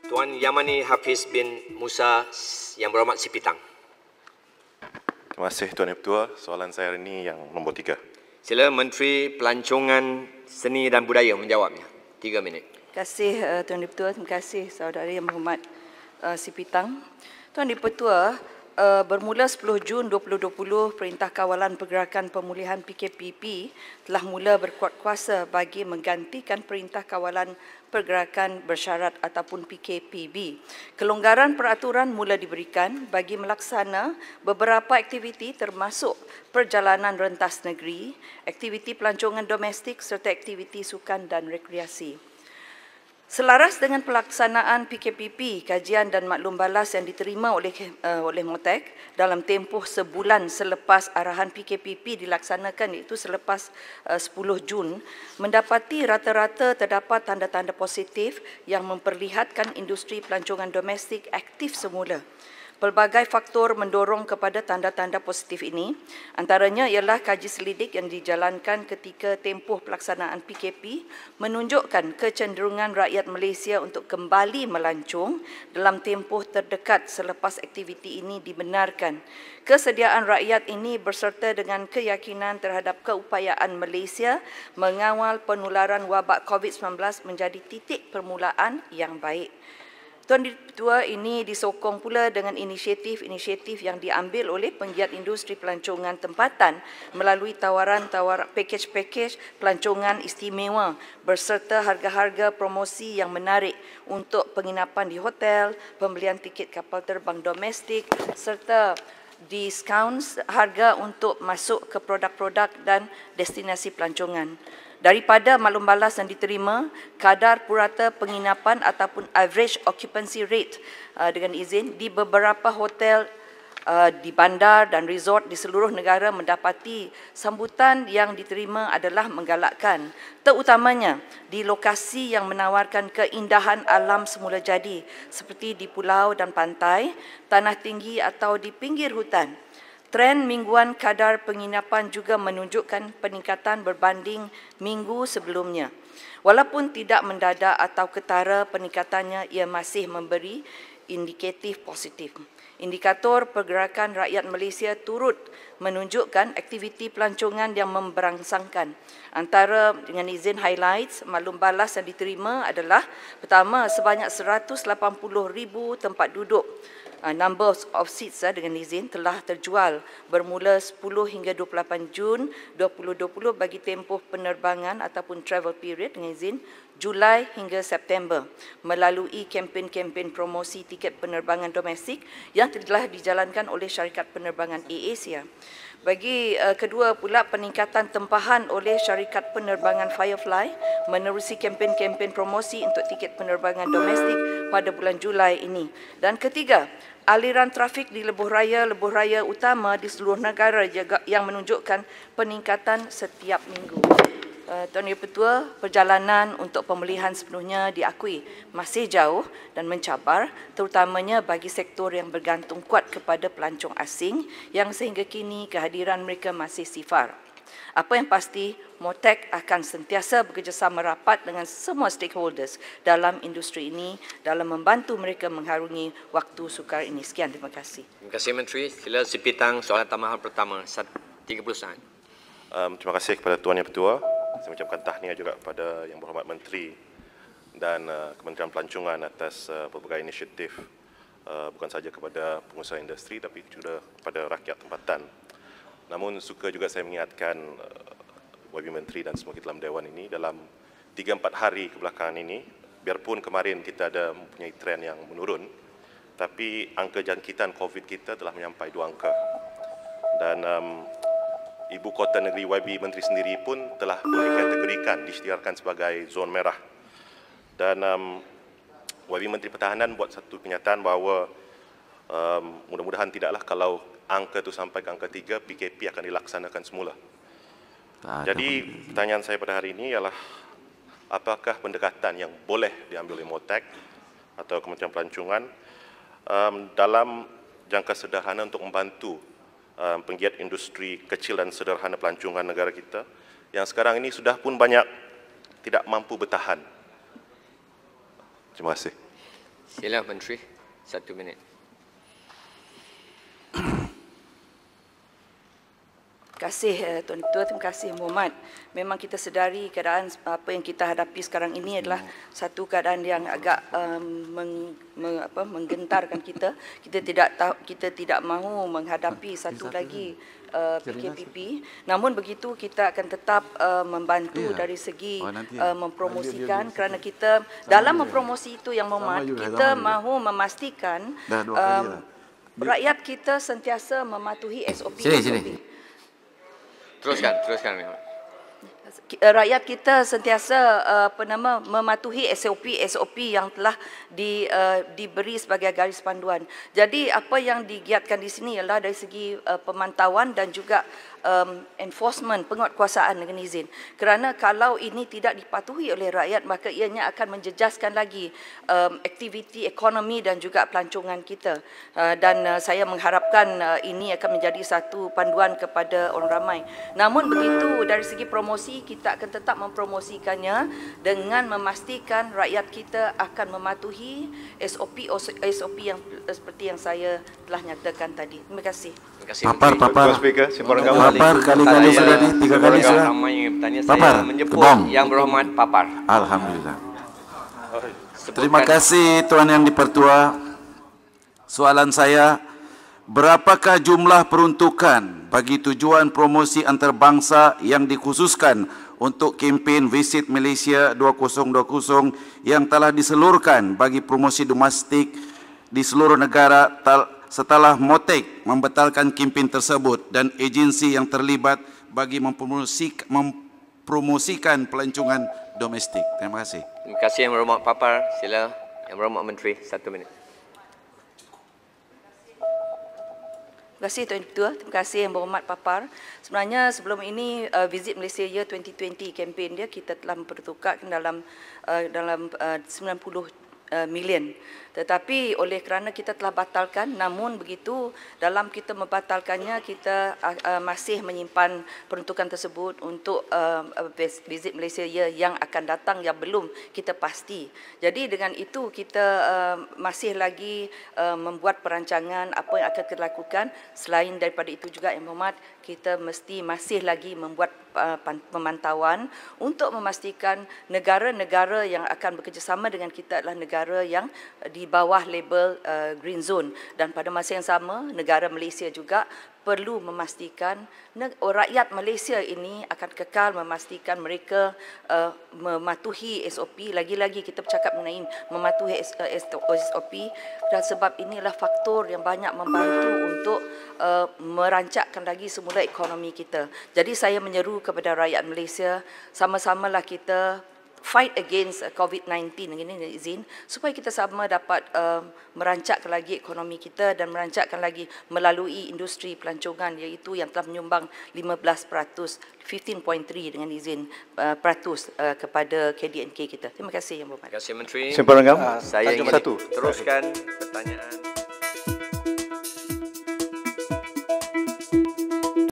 Tuan Yamani Hafiz bin Musa yang berhormat Sipitang. Terima kasih Tuan Yang Ketua. Soalan saya hari ini yang nombor 3. Sila Menteri Pelancongan Seni dan Budaya menjawabnya. 3 minit. Terima kasih Tuan Dipertua, terima kasih saudara yang berhormat Sipitang. Tuan Dipertua, bermula 10 Jun 2020, Perintah Kawalan Pergerakan Pemulihan PKPP telah mula berkuat kuasa bagi menggantikan Perintah Kawalan Pergerakan Bersyarat ataupun PKPB. Kelonggaran peraturan mula diberikan bagi melaksana beberapa aktiviti termasuk perjalanan rentas negeri, aktiviti pelancongan domestik serta aktiviti sukan dan rekreasi. Selaras dengan pelaksanaan PKPP, kajian dan maklum balas yang diterima oleh MOTEK dalam tempoh sebulan selepas arahan PKPP dilaksanakan, iaitu selepas 10 Jun, mendapati rata-rata terdapat tanda-tanda positif yang memperlihatkan industri pelancongan domestik aktif semula. Pelbagai faktor mendorong kepada tanda-tanda positif ini, antaranya ialah kaji selidik yang dijalankan ketika tempoh pelaksanaan PKP menunjukkan kecenderungan rakyat Malaysia untuk kembali melancong dalam tempoh terdekat selepas aktiviti ini dibenarkan. Kesediaan rakyat ini berserta dengan keyakinan terhadap keupayaan Malaysia mengawal penularan wabak COVID-19 menjadi titik permulaan yang baik. Tuan Dipertua, ini disokong pula dengan inisiatif-inisiatif yang diambil oleh penggiat industri pelancongan tempatan melalui tawaran-tawaran pakej-pakej pelancongan istimewa berserta harga-harga promosi yang menarik untuk penginapan di hotel, pembelian tiket kapal terbang domestik serta diskaun harga untuk masuk ke produk-produk dan destinasi pelancongan. Daripada maklum balas yang diterima, kadar purata penginapan ataupun average occupancy rate dengan izin di beberapa hotel di bandar dan resort di seluruh negara mendapati sambutan yang diterima adalah menggalakkan, terutamanya di lokasi yang menawarkan keindahan alam semula jadi seperti di pulau dan pantai, tanah tinggi atau di pinggir hutan. Tren mingguan kadar penginapan juga menunjukkan peningkatan berbanding minggu sebelumnya. Walaupun tidak mendadak atau ketara peningkatannya, ia masih memberi indikatif positif. Indikator pergerakan rakyat Malaysia turut menunjukkan aktiviti pelancongan yang memberangsangkan. Antara dengan izin highlights, maklum balas yang diterima adalah pertama, sebanyak 180,000 tempat duduk. Number of seats dengan izin telah terjual bermula 10 hingga 28 Jun 2020 bagi tempoh penerbangan ataupun travel period dengan izin Julai hingga September melalui kempen-kempen promosi tiket penerbangan domestik yang telah dijalankan oleh syarikat penerbangan AirAsia. Bagi kedua pula, peningkatan tempahan oleh syarikat penerbangan Firefly menerusi kempen-kempen promosi untuk tiket penerbangan domestik pada bulan Julai ini. Dan ketiga, aliran trafik di lebuh raya utama di seluruh negara yang menunjukkan peningkatan setiap minggu. Tuan Yang Ketua, perjalanan untuk pemulihan sepenuhnya diakui masih jauh dan mencabar, terutamanya bagi sektor yang bergantung kuat kepada pelancong asing yang sehingga kini kehadiran mereka masih sifar. Apa yang pasti, MOTEK akan sentiasa bekerjasama rapat dengan semua stakeholders dalam industri ini dalam membantu mereka mengharungi waktu sukar ini. Sekian, terima kasih. Terima kasih Menteri. Sila Sipitang, soalan tambahan pertama, 30 saat. Terima kasih kepada Tuan Yang Ketua. Saya mengucapkan tahniah juga kepada Yang Berhormat Menteri dan Kementerian Pelancongan atas pelbagai inisiatif bukan sahaja kepada pengusaha industri tapi juga kepada rakyat tempatan. Namun suka juga saya mengingatkan YB Menteri dan semua kita dalam Dewan ini dalam 3-4 hari kebelakangan ini, biarpun kemarin kita ada mempunyai tren yang menurun, tapi angka jangkitan COVID kita telah menyampai 2 angka. Dan Ibu Kota Negeri YB Menteri sendiri pun telah dikategorikan, disytiharkan sebagai zon merah. Dan YB Menteri Pertahanan buat satu kenyataan bahawa mudah-mudahan tidaklah kalau angka itu sampai ke angka 3, PKP akan dilaksanakan semula. Jadi pertanyaan saya pada hari ini ialah apakah pendekatan yang boleh diambil oleh MOTEK atau Kementerian Pelancongan dalam jangka sederhana untuk membantu penggiat industri kecil dan sederhana pelancongan negara kita yang sekarang ini sudah pun banyak tidak mampu bertahan. Terima kasih. Sila Menteri, 1 minit. Terima kasih Tuan Ketua, terima kasih Muhammad. Memang kita sedari keadaan apa yang kita hadapi sekarang ini adalah satu keadaan yang agak menggentarkan kita. Kita tidak mahu menghadapi satu lagi PKPP. Namun begitu kita akan tetap membantu dari segi mempromosikan, kerana kita dalam mempromosi itu yang Muhammad, kita mahu memastikan rakyat kita sentiasa mematuhi SOP. Teruskan. Rakyat kita sentiasa mematuhi SOP yang telah diberi sebagai garis panduan. Jadi apa yang digiatkan di sini ialah dari segi pemantauan dan juga enforcement, penguatkuasaan dengan izin. Kerana kalau ini tidak dipatuhi oleh rakyat, maka ianya akan menjejaskan lagi aktiviti ekonomi dan juga pelancongan kita. Dan saya mengharapkan ini akan menjadi satu panduan kepada orang ramai. Namun begitu, dari segi promosi, kita akan tetap mempromosikannya dengan memastikan rakyat kita akan mematuhi SOP yang seperti yang saya telah nyatakan tadi. Terima kasih. Terima kasih. Papar kali-kali sudah di 3 kali sudah. Papar, menjemput Yang Berhormat Papar. Alhamdulillah. Terima kasih Tuan Yang Dipertua. Soalan saya, berapakah jumlah peruntukan bagi tujuan promosi antarabangsa yang dikhususkan untuk kempen Visit Malaysia 2020 yang telah diseluruhkan bagi promosi domestik di seluruh negara setelah MOTEK membatalkan kempen tersebut dan agensi yang terlibat bagi mempromosikan pelancongan domestik? Terima kasih. Terima kasih Yang Berhormat Papar. Sila Yang Berhormat Menteri, 1 minit. Terima kasih Tuan Ketua, terima kasih Yang Berhormat Papar. Sebenarnya sebelum ini Visit Malaysia Year 2020 kempen dia kita telah mempertukarkan dalam 90 million. Tetapi oleh kerana kita telah batalkan, namun begitu dalam kita membatalkannya, kita masih menyimpan peruntukan tersebut untuk Visit Malaysia yang akan datang yang belum kita pasti. Jadi dengan itu kita masih lagi membuat perancangan apa yang akan kita lakukan. Selain daripada itu juga Yang Berhormat, kita masih lagi membuat pemantauan untuk memastikan negara-negara yang akan bekerjasama dengan kita adalah negara yang di bawah label Green Zone, dan pada masa yang sama negara Malaysia juga perlu memastikan rakyat Malaysia ini akan kekal memastikan mereka mematuhi SOP. Lagi-lagi kita bercakap mengenai mematuhi SOP, dan sebab inilah faktor yang banyak membantu untuk merancakkan lagi semula ekonomi kita. Jadi saya menyeru kepada rakyat Malaysia, sama-samalah kita fight against COVID-19 dengan izin, supaya kita sama dapat merancakkan lagi ekonomi kita dan merancakkan lagi melalui industri pelancongan, iaitu yang telah menyumbang 15%, 15.3 dengan izin peratus kepada KDNK kita. Terima kasih Yang Berhormat. Terima kasih Menteri. Simpan Rangam. Saya ingin teruskan pertanyaan.